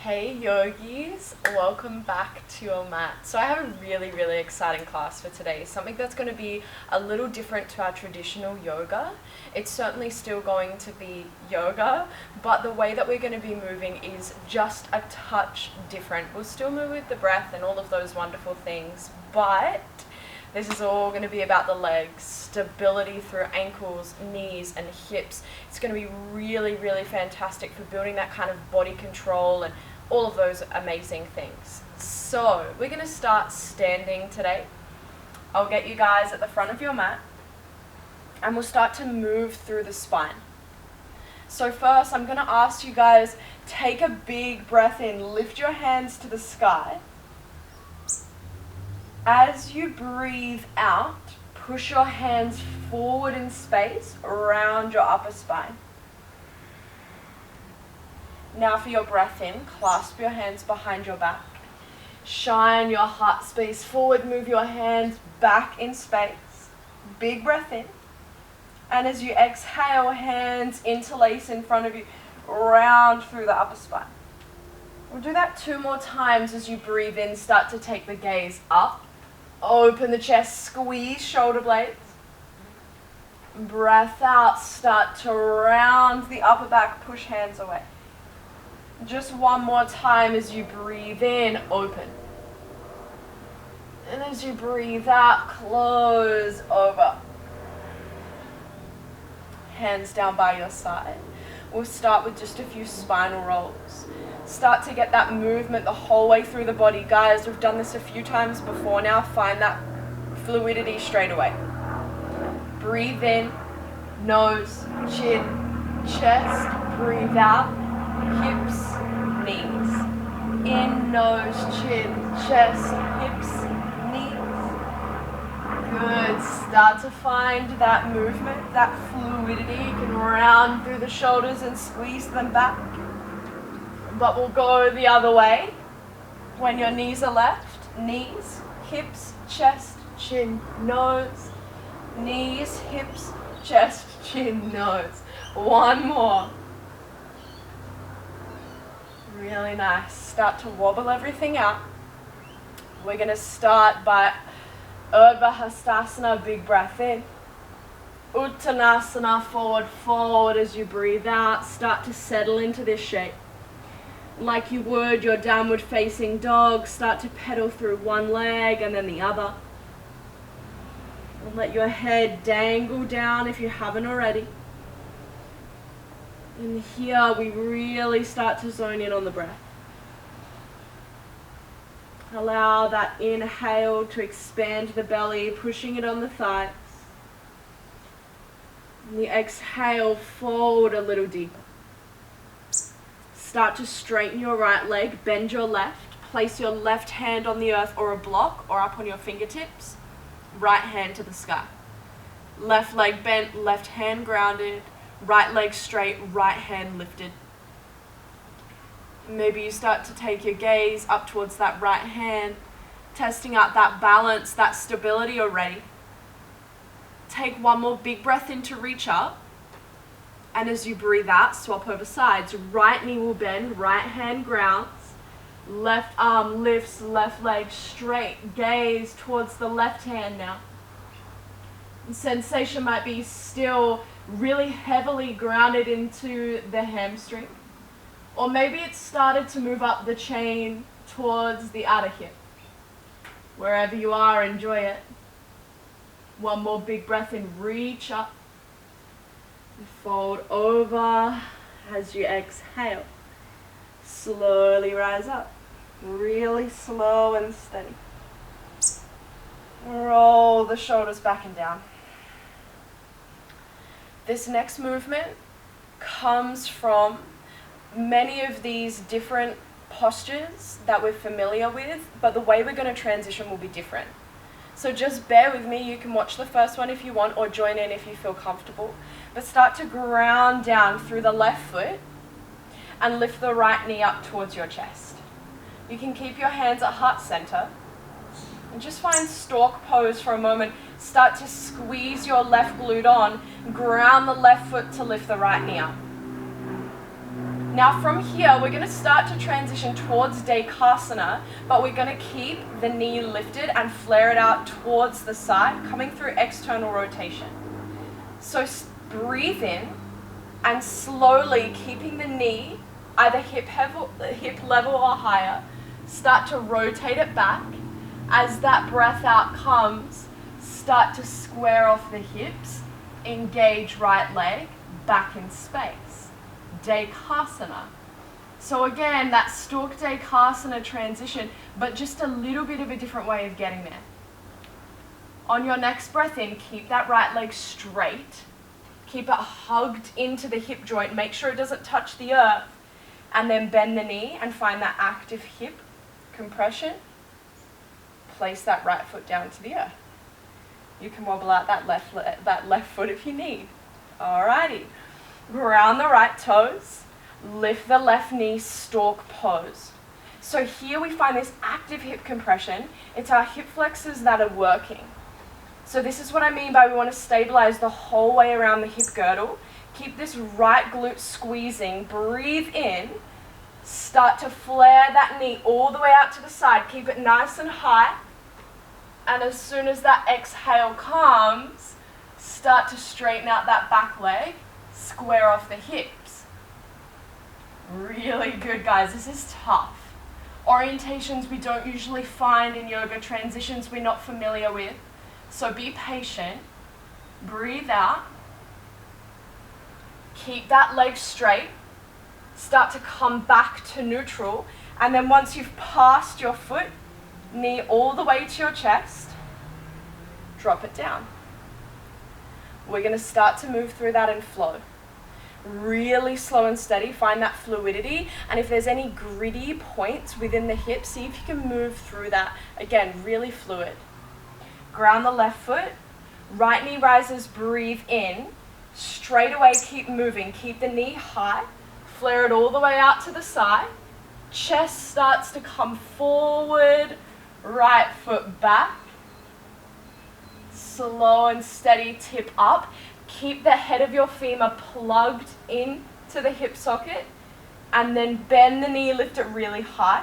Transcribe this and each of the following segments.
Hey yogis, welcome back to your mat. So I have a really exciting class for today, something that's going to be a little different to our traditional yoga. It's certainly still going to be yoga, but the way that we're going to be moving is just a touch different. We'll still move with the breath and all of those wonderful things, but this is all going to be about the legs, stability through ankles, knees, and hips. It's going to be really fantastic for building that kind of body control and all of those amazing things. So we're going to start standing today. I'll get you guys at the front of your mat and we'll start to move through the spine. So first I'm going to ask you guys, take a big breath in, lift your hands to the sky. As you breathe out, push your hands forward in space around your upper spine. Now for your breath in, clasp your hands behind your back. Shine your heart space forward, move your hands back in space. Big breath in. And as you exhale, hands interlace in front of you, round through the upper spine. We'll do that 2 more times. As you breathe in, start to take the gaze up. Open the chest, squeeze shoulder blades. Breath out, start to round the upper back, push hands away. Just 1 more time. As you breathe in, open. And as you breathe out, close over. Hands down by your side. We'll start with just a few spinal rolls. Start to get that movement the whole way through the body. Guys, we've done this a few times before now. Find that fluidity straight away. Breathe in, nose, chin, chest. Breathe out, hips, knees. In, nose, chin, chest, hips, knees. Good. Start to find that movement, that fluidity. You can round through the shoulders and squeeze them back. But we'll go the other way. When your knees are left, knees, hips, chest, chin, nose. Knees, hips, chest, chin, nose. 1 more. Really nice. Start to wobble everything out. We're going to start by Urdhva Hastasana, big breath in. Uttanasana, forward fold. As you breathe out, start to settle into this shape. Like you would your downward facing dog, start to pedal through one leg and then the other. And let your head dangle down if you haven't already. And here we really start to zone in on the breath. Allow that inhale to expand the belly, pushing it on the thighs. And the exhale, fold a little deeper. Start to straighten your right leg, bend your left, place your left hand on the earth or a block or up on your fingertips, right hand to the sky. Left leg bent, left hand grounded, right leg straight, right hand lifted. Maybe you start to take your gaze up towards that right hand, testing out that balance, that stability already. Take 1 more big breath in to reach up. And as you breathe out, swap over sides. Right knee will bend, right hand grounds. Left arm lifts, left leg straight. Gaze towards the left hand now. The sensation might be still really heavily grounded into the hamstring. Or maybe it's started to move up the chain towards the outer hip. Wherever you are, enjoy it. 1 more big breath in, reach up. Fold over as you exhale. Slowly rise up. Really slow and steady. Roll the shoulders back and down. This next movement comes from many of these different postures that we're familiar with, but the way we're going to transition will be different. So just bear with me. You can watch the first one if you want or join in if you feel comfortable. But start to ground down through the left foot and lift the right knee up towards your chest. You can keep your hands at heart center and just find stork pose for a moment. Start to squeeze your left glute on, ground the left foot to lift the right knee up. Now from here, we're going to start to transition towards Dekasana, but we're going to keep the knee lifted and flare it out towards the side, coming through external rotation. So breathe in and slowly, keeping the knee either hip level or higher, start to rotate it back. As that breath out comes, start to square off the hips, engage right leg, back in space. Dekasana. So again, that stalk Dekasana transition, but just a little bit of a different way of getting there. On your next breath in, keep that right leg straight. Keep it hugged into the hip joint. Make sure it doesn't touch the earth. And then bend the knee and find that active hip compression. Place that right foot down to the earth. You can wobble out that left foot if you need. Alrighty. Ground the right toes. Lift the left knee, stalk pose. So here we find this active hip compression. It's our hip flexors that are working. So this is what I mean by we want to stabilize the whole way around the hip girdle. Keep this right glute squeezing. Breathe in. Start to flare that knee all the way out to the side. Keep it nice and high. And as soon as that exhale comes, start to straighten out that back leg. Square off the hips. Really good, guys. This is tough. Orientations we don't usually find in yoga, transitions we're not familiar with. So be patient. Breathe out. Keep that leg straight. Start to come back to neutral. And then once you've passed your foot, knee all the way to your chest, drop it down. We're going to start to move through that in flow. Really slow and steady. Find that fluidity. And if there's any gritty points within the hip, see if you can move through that. Again, really fluid. Ground the left foot. Right knee rises, breathe in. Straight away, keep moving. Keep the knee high. Flare it all the way out to the side. Chest starts to come forward. Right foot back. Slow and steady, tip up. Keep the head of your femur plugged in to the hip socket. And then bend the knee, lift it really high.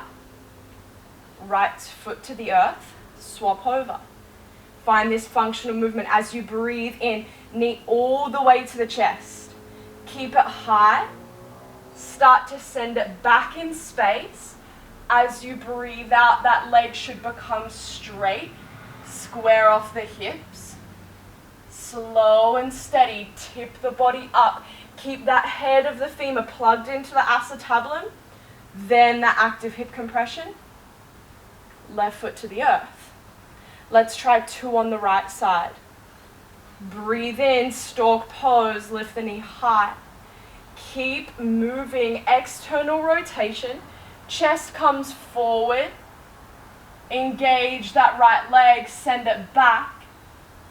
Right foot to the earth. Swap over. Find this functional movement as you breathe in. Knee all the way to the chest. Keep it high. Start to send it back in space. As you breathe out, that leg should become straight. Square off the hips. Slow and steady, tip the body up. Keep that head of the femur plugged into the acetabulum. Then that active hip compression. Left foot to the earth. Let's try 2 on the right side. Breathe in, stalk pose, lift the knee high. Keep moving, external rotation. Chest comes forward. Engage that right leg, send it back.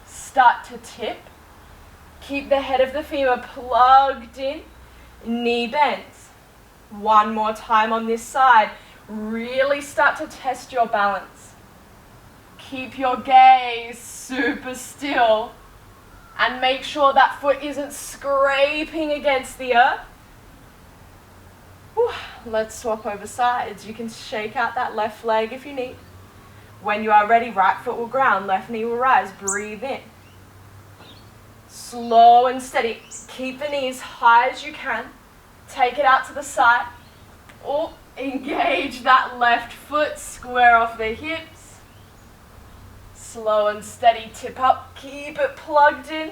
Start to tip. Keep the head of the femur plugged in. Knee bends. 1 more time on this side. Really start to test your balance. Keep your gaze super still. And make sure that foot isn't scraping against the earth. Whew. Let's swap over sides. You can shake out that left leg if you need. When you are ready, right foot will ground, left knee will rise. Breathe in. Slow and steady. Keep the knee as high as you can. Take it out to the side. Oh, engage that left foot. Square off the hips. Slow and steady. Tip up. Keep it plugged in.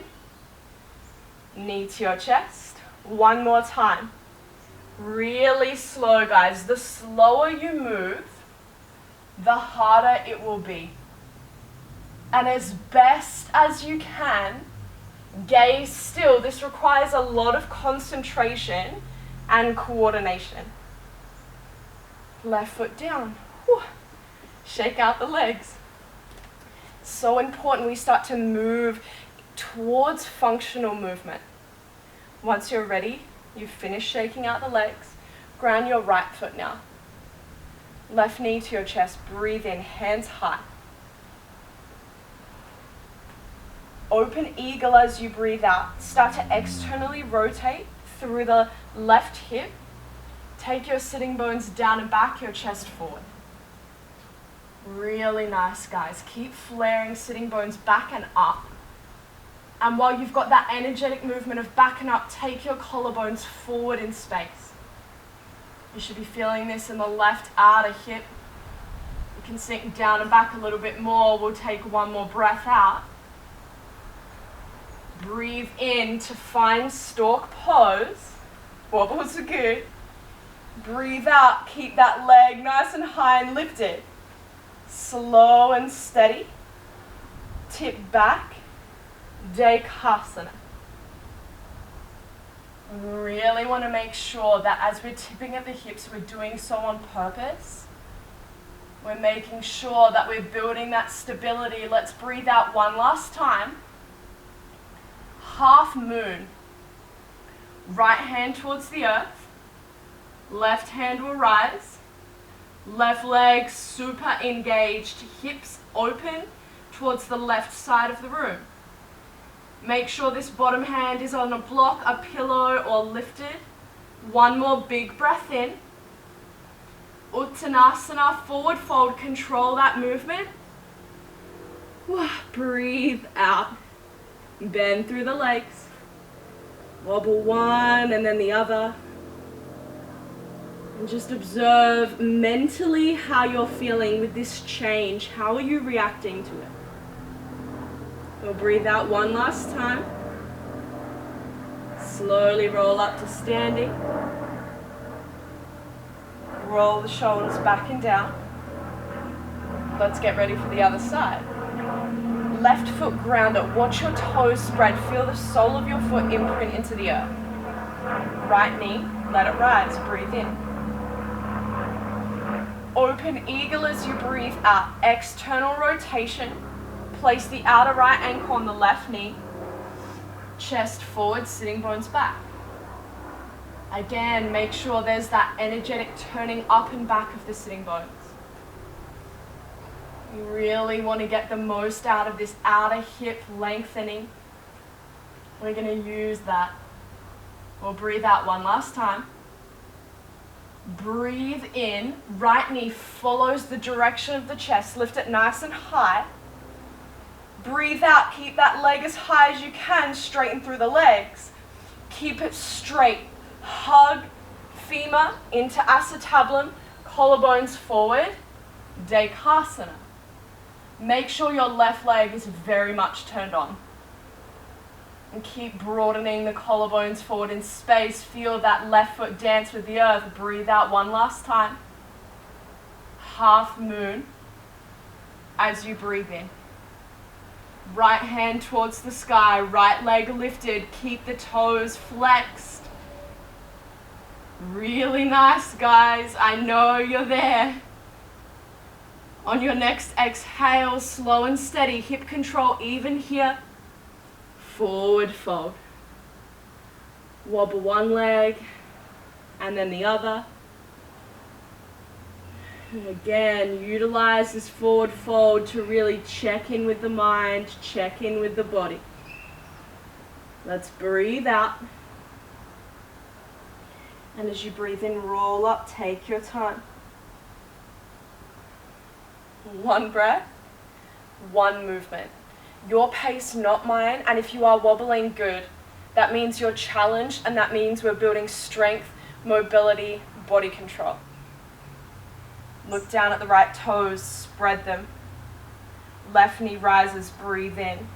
Knee to your chest. 1 more time. Really slow, guys. The slower you move, the harder it will be. And as best as you can, gaze still. This requires a lot of concentration and coordination. Left foot down. Whew. Shake out the legs. So important we start to move towards functional movement. Once you're ready, you've finished shaking out the legs. Ground your right foot now. Left knee to your chest. Breathe in, hands high. Open eagle as you breathe out. Start to externally rotate through the left hip. Take your sitting bones down and back, your chest forward. Really nice, guys. Keep flaring sitting bones back and up. And while you've got that energetic movement of back and up, take your collarbones forward in space. You should be feeling this in the left outer hip. You can sink down and back a little bit more. We'll take one more breath out. Breathe in to find stork pose. Wobbles are good. Breathe out, keep that leg nice and high and lifted. Slow and steady. Tip back. Dekasana. Really want to make sure that as we're tipping at the hips, we're doing so on purpose. We're making sure that we're building that stability. Let's breathe out one last time. Half moon. Right hand towards the earth. Left hand will rise. Left leg super engaged. Hips open towards the left side of the room. Make sure this bottom hand is on a block, a pillow, or lifted. One more big breath in. Uttanasana, forward fold, control that movement. Breathe out. Bend through the legs. Wobble one and then the other. And just observe mentally how you're feeling with this change. How are you reacting to it? We'll breathe out one last time. Slowly roll up to standing. Roll the shoulders back and down. Let's get ready for the other side. Left foot grounded. Watch your toes spread. Feel the sole of your foot imprint into the earth. Right knee, let it rise. Breathe in. Open eagle as you breathe out. External rotation. Place the outer right ankle on the left knee. Chest forward, sitting bones back. Again, make sure there's that energetic turning up and back of the sitting bones. You really want to get the most out of this outer hip lengthening. We're going to use that. We'll breathe out one last time. Breathe in. Right knee follows the direction of the chest. Lift it nice and high. Breathe out. Keep that leg as high as you can. Straighten through the legs. Keep it straight. Hug femur into acetabulum. Collarbones forward. Dekasana. Make sure your left leg is very much turned on. And keep broadening the collarbones forward in space. Feel that left foot dance with the earth. Breathe out one last time. Half moon as you breathe in. Right hand towards the sky. Right leg lifted. Keep the toes flexed. Really nice, guys. I know you're there. On your next exhale, slow and steady. Hip control even here. Forward fold. Wobble one leg and then the other. And again, utilize this forward fold to really check in with the mind, check in with the body. Let's breathe out. And as you breathe in, roll up, take your time. One breath, one movement. Your pace, not mine, and if you are wobbling, good. That means you're challenged, and that means we're building strength, mobility, body control. Look down at the right toes, spread them. Left knee rises, breathe in.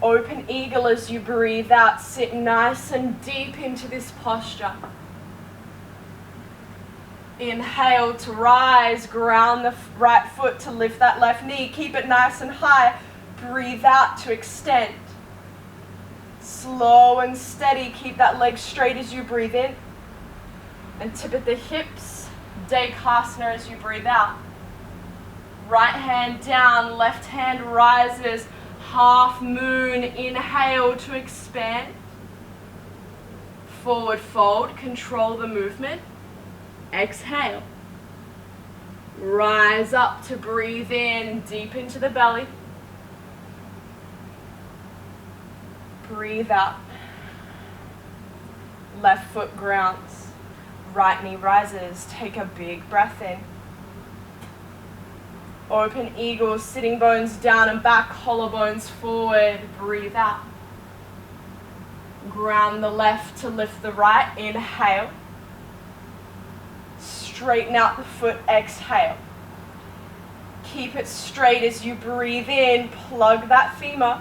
Open eagle as you breathe out. Sit nice and deep into this posture. Inhale to rise, ground the right foot to lift that left knee. Keep it nice and high. Breathe out to extend. Slow and steady. Keep that leg straight as you breathe in. And tip at the hips. Dekasana as you breathe out. Right hand down, left hand rises. Half moon. Inhale to expand. Forward fold. Control the movement. Exhale. Rise up to breathe in deep into the belly. Breathe out. left foot grounds, right knee rises. Take a big breath in. Open eagle, sitting bones down and back, collarbones forward. Breathe out. Ground the left to lift the right. Inhale. Straighten out the foot. Exhale. Keep it straight as you breathe in. Plug that femur.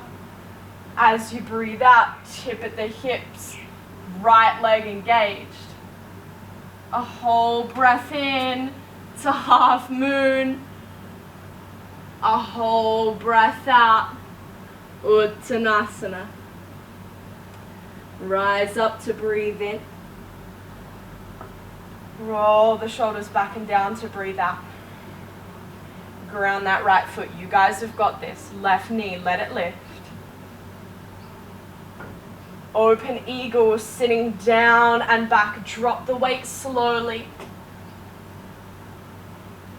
As you breathe out, tip at the hips. Right leg engaged. A whole breath in to half moon. A whole breath out. Uttanasana. Rise up to breathe in. Roll the shoulders back and down to breathe out. Ground that right foot. You guys have got this. Left knee, let it lift. Open eagle, sitting down and back. Drop the weight slowly.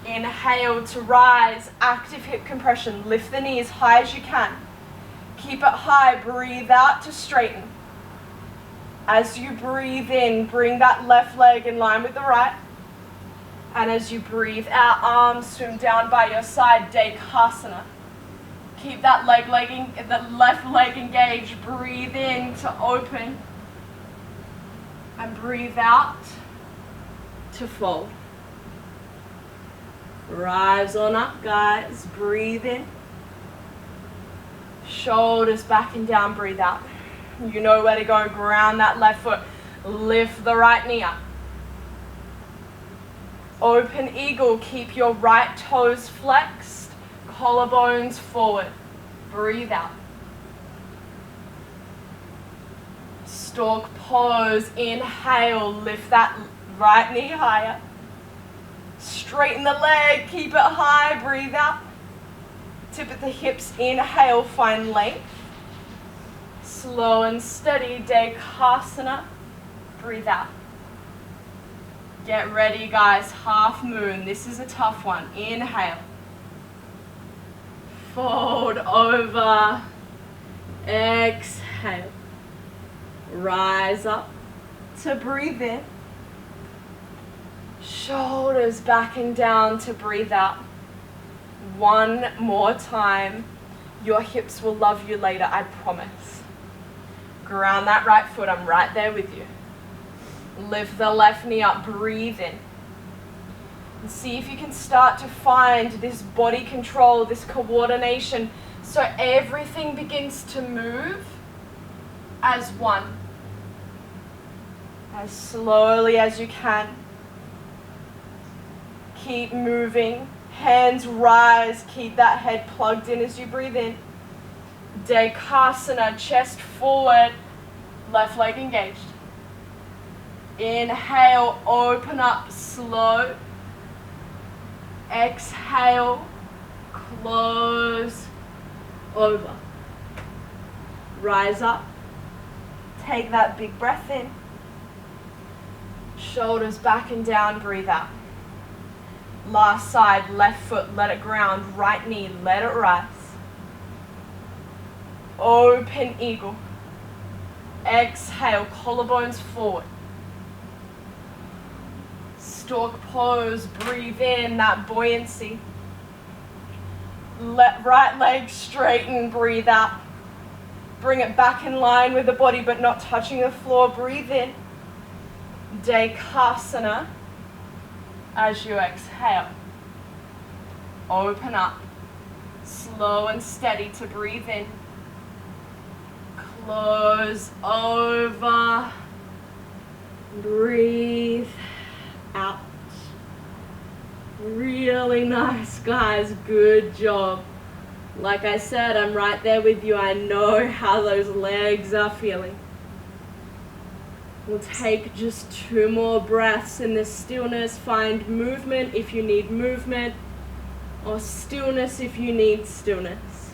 Inhale to rise. Active hip compression. Lift the knee as high as you can. Keep it high. Breathe out to straighten. As you breathe in, bring that left leg in line with the right. And as you breathe out, arms swim down by your side, Dekasana. Keep that left leg engaged. Breathe in to open. And breathe out to fold. Rise on up, guys. Breathe in. Shoulders back and down, breathe out. You know where to go. Ground that left foot. Lift the right knee up. Open eagle. Keep your right toes flexed. Collarbones forward. Breathe out. Stork pose. Inhale. Lift that right knee higher. Straighten the leg. Keep it high. Breathe out. Tip at the hips. Inhale. Find length. Slow and steady. Dekasana. Breathe out. Get ready, guys. Half moon. This is a tough one. Inhale. Fold over. Exhale. Rise up to breathe in. Shoulders back and down to breathe out. One more time. Your hips will love you later, I promise. Ground that right foot. I'm right there with you. Lift the left knee up. Breathe in. And see if you can start to find this body control, this coordination, so everything begins to move as one. As slowly as you can. Keep moving. Hands rise. Keep that head plugged in as you breathe in. Dekasana, chest forward, left leg engaged. Inhale, open up, slow. Exhale, close, over. Rise up. Take that big breath in. Shoulders back and down, breathe out. Last side, left foot, let it ground. Right knee, let it rise. Open eagle. Exhale, collarbones forward. Stork pose, breathe in that buoyancy. Let right leg straighten, breathe out. Bring it back in line with the body but not touching the floor. Breathe in. Dekasana. As you exhale, open up. Slow and steady to breathe in. Close over. Breathe out. Really nice, guys. Good job. Like I said, I'm right there with you. I know how those legs are feeling. We'll take just 2 more breaths in this stillness. Find movement if you need movement, or stillness if you need stillness.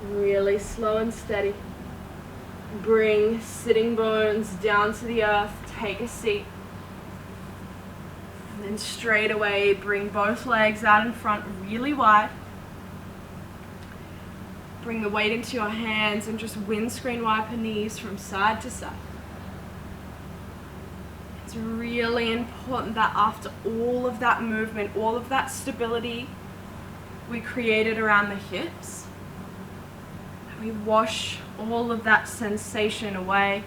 Really slow and steady. Bring sitting bones down to the earth. Take a seat. And And straight away, bring both legs out in front really wide. Bring the weight into your hands and just windscreen wipe your knees from side to side. It's really important that after all of that movement, all of that stability we created around the hips, we wash all of that sensation away.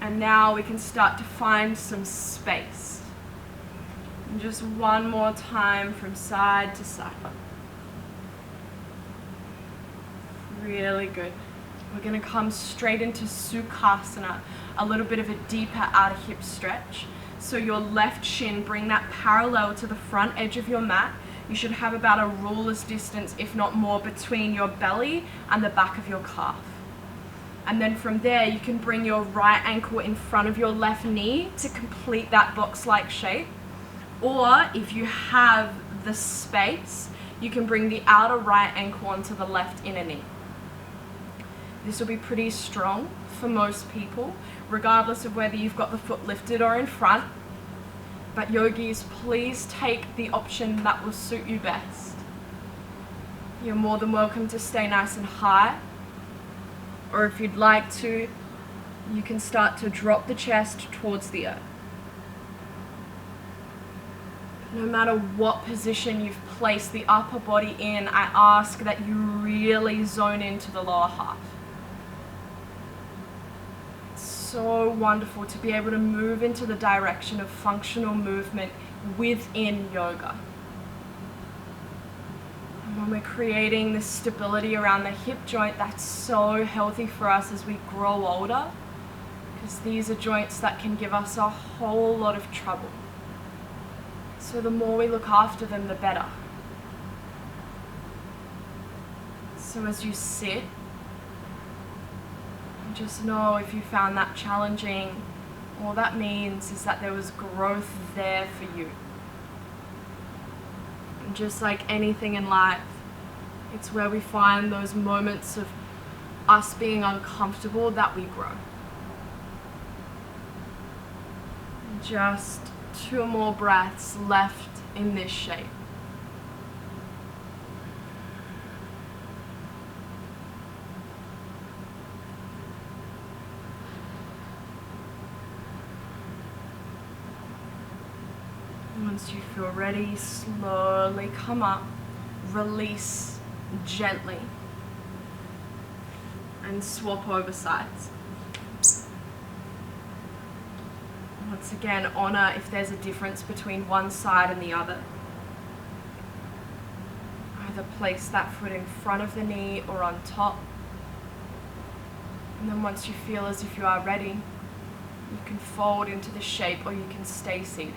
And now we can start to find some space. And just one more time from side to side. Really good. We're going to come straight into Sukhasana, a little bit of a deeper outer hip stretch. So your left shin, bring that parallel to the front edge of your mat. You should have about a ruler's distance, if not more, between your belly and the back of your calf. And then from there, you can bring your right ankle in front of your left knee to complete that box-like shape. Or if you have the space, you can bring the outer right ankle onto the left inner knee. This will be pretty strong for most people, regardless of whether you've got the foot lifted or in front. But yogis, please take the option that will suit you best. You're more than welcome to stay nice and high. Or if you'd like to, you can start to drop the chest towards the earth. No matter what position you've placed the upper body in, I ask that you really zone into the lower half. It's so wonderful to be able to move into the direction of functional movement within yoga. When we're creating this stability around the hip joint, that's so healthy for us as we grow older, because these are joints that can give us a whole lot of trouble. So the more we look after them, the better. So as you sit, just know if you found that challenging, all that means is that there was growth there for you. And just like anything in life, it's where we find those moments of us being uncomfortable that we grow. Just 2 more breaths left in this shape. Once you feel ready, slowly come up, release gently, and swap over sides. Once again, honor if there's a difference between one side and the other. Either place that foot in front of the knee or on top. And then once you feel as if you are ready, you can fold into the shape or you can stay seated.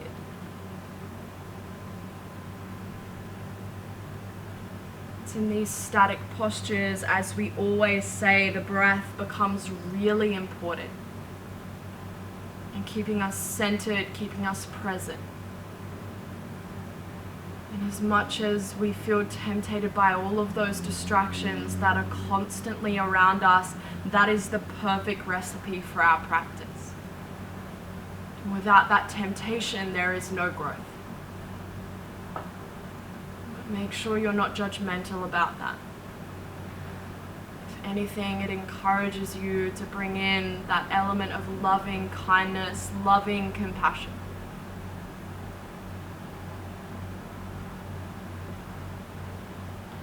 In these static postures, as we always say, the breath becomes really important in keeping us centered, keeping us present. And as much as we feel tempted by all of those distractions that are constantly around us, that is the perfect recipe for our practice. And without that temptation, there is no growth. Make sure you're not judgmental about that. If anything, it encourages you to bring in that element of loving kindness, loving compassion.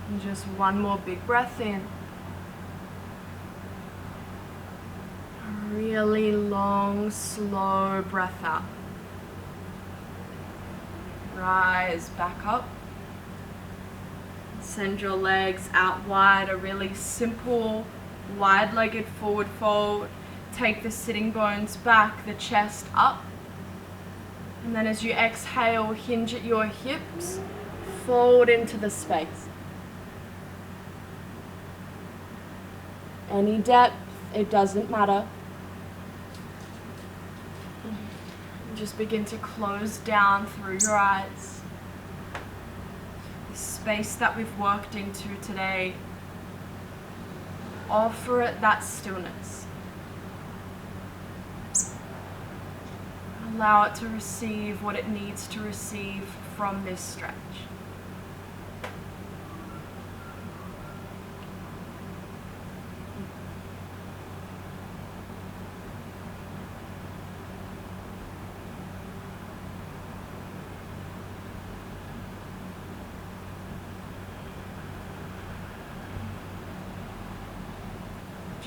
And just one more big breath in. A really long, slow breath out. Rise back up. Send your legs out wide, a really simple, wide-legged forward fold. Take the sitting bones back, the chest up. And then as you exhale, hinge at your hips, fold into the space. Any depth, it doesn't matter. Just begin to close down through your eyes. Space that we've worked into today, offer it that stillness. Allow it to receive what it needs to receive from this stretch.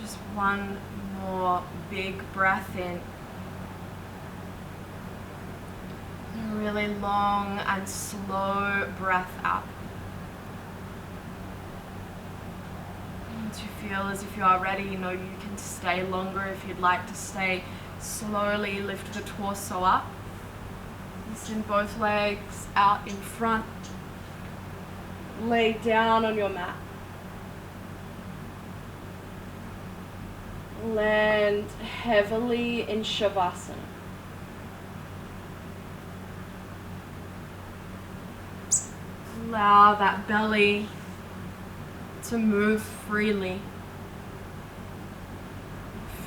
Just one more big breath in. A really long and slow breath out. Once you feel as if you are ready, you know you can stay longer if you'd like to stay. Slowly lift the torso up. Send both legs out in front. Lay down on your mat. Land heavily in Shavasana. Allow that belly to move freely.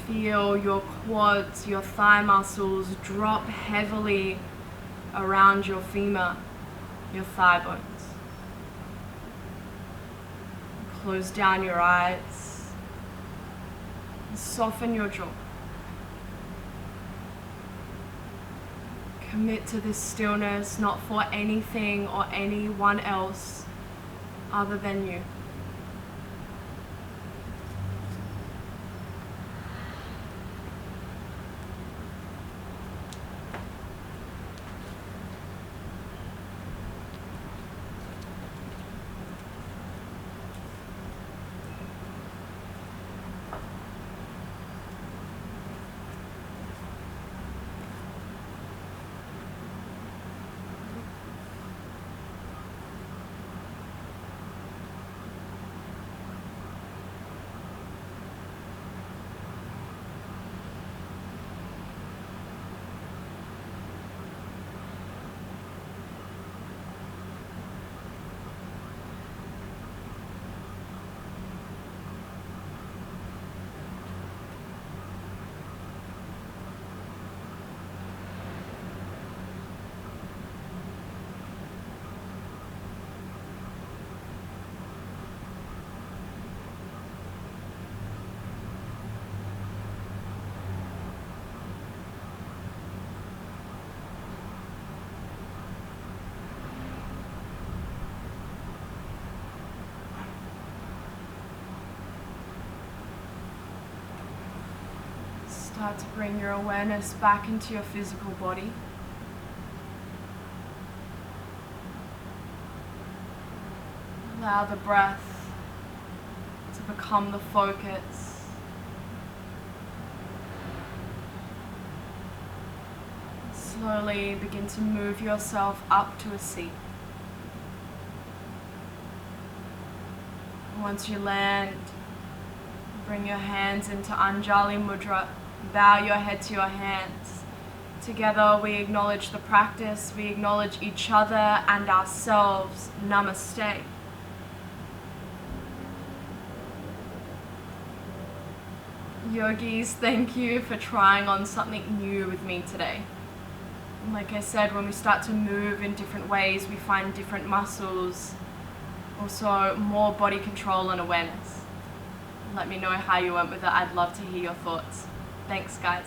Feel your quads, your thigh muscles drop heavily around your femur, your thigh bones. Close down your eyes. Soften your jaw. Commit to this stillness, not for anything or anyone else other than you. Start to bring your awareness back into your physical body. Allow the breath to become the focus. Slowly begin to move yourself up to a seat. Once you land, bring your hands into Anjali Mudra. Bow your head to your hands. Together we acknowledge the practice, we acknowledge each other and ourselves. Namaste. Yogis, thank you for trying on something new with me today. And like I said, when we start to move in different ways, we find different muscles, also more body control and awareness. Let me know how you went with it. I'd love to hear your thoughts. Thanks, guys.